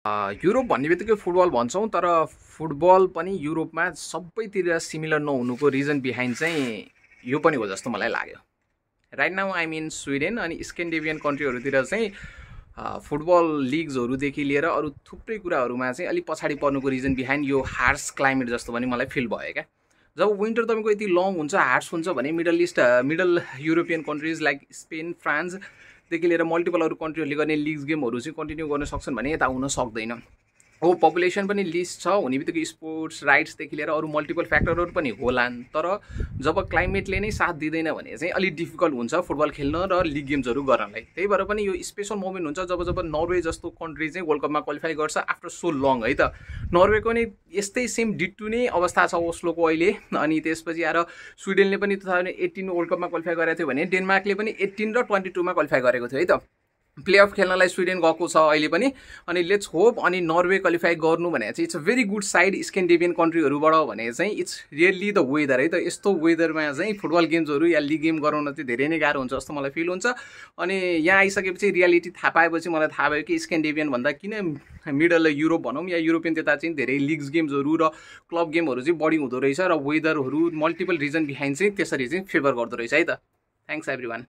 Europe भन्ने बित्तिकै football भन्छौँ, तर फुटबल पनि युरोपमा सबैतिर सिमिलर नहुनुको रिजन बिहाइन्ड चाहिँ यो पनि हो जस्तो मलाई लाग्यो। Right now I mean Sweden अनि स्क्यान्डिनेभियन कन्ट्रीहरूतिर चाहिँ फुटबल लिग्सहरूदेखि लिएर अरू थुप्रै कुराहरूमा चाहिँ अलिक पछाडि पर्नुको रिजन बिहाइन्ड यो हार्स क्लाइमेट जस्तो पनि मलाई फिल भयो क्या। जब विन्टर तपाईँको यति लङ हुन्छ, हार्स हुन्छ भने middle European countries like Spain, फ्रान्सदेखि लिएर मल्टिपल अरू कन्ट्रीहरूले गर्ने लिग्स गेमहरू चाहिँ कन्टिन्यू गर्न सक्छन् भने यता हुन सक्दैन। हो, पपुलेसन पनि लिस्ट छ, हुने बित्तिकै स्पोर्ट्स राइट्सदेखि लिएर अरू मल्टिपल फ्याक्टरहरू पनि होलान्, तर जब क्लाइमेटले नै साथ दिँदैन भने चाहिँ अलिक डिफिकल्ट हुन्छ फुटबल खेल्न र लिग गेम्सहरू गर्नलाई। त्यही भएर पनि यो स्पेसल मोमेन्ट हुन्छ जब नर्वे जस्तो कन्ट्री चाहिँ वर्ल्ड कपमा क्वालिफाई गर्छ आफ्टर सो लङ है त। नर्वेको नै यस्तै सेम डिट्टु नै अवस्था छ ओस्लोको अहिले। अनि त्यसपछि आएर स्विडेनले पनि 2018 वर्ल्ड कपमा क्वालिफाई गरेको थियो भने डेनमार्कले पनि 18 र 22मा क्वालिफाई गरेको थियो है त। प्लेअफ खेल्नलाई स्विडेन गएको छ अहिले पनि। अनि लेट्स होप अनि नर्वे क्वालिफाई गर्नु भने चाहिँ it's a very good side Scandinavian कन्ट्रीहरूबाट भने चाहिँ इट्स रियल्ली द वेदर है त। यस्तो वेदरमा चाहिँ फुटबल गेम्सहरू या लिग गेम गराउन चाहिँ धेरै नै गाह्रो हुन्छ जस्तो मलाई फिल हुन्छ। अनि यहाँ आइसकेपछि रियालिटी थाहा पाएपछि मलाई थाहा भयो कि स्क्यान्डिनेभियन भन्दा किन मिडल युरोप भनौँ या युरोपियन त्यता चाहिँ धेरै लिग्स गेम्सहरू र क्लब गेमहरू चाहिँ बढी हुँदो रहेछ र वेदरहरू मल्टिपल रिजन बिहाइन्ड चाहिँ त्यसरी चाहिँ फेभर गर्दो रहेछ है त। Thanks every one.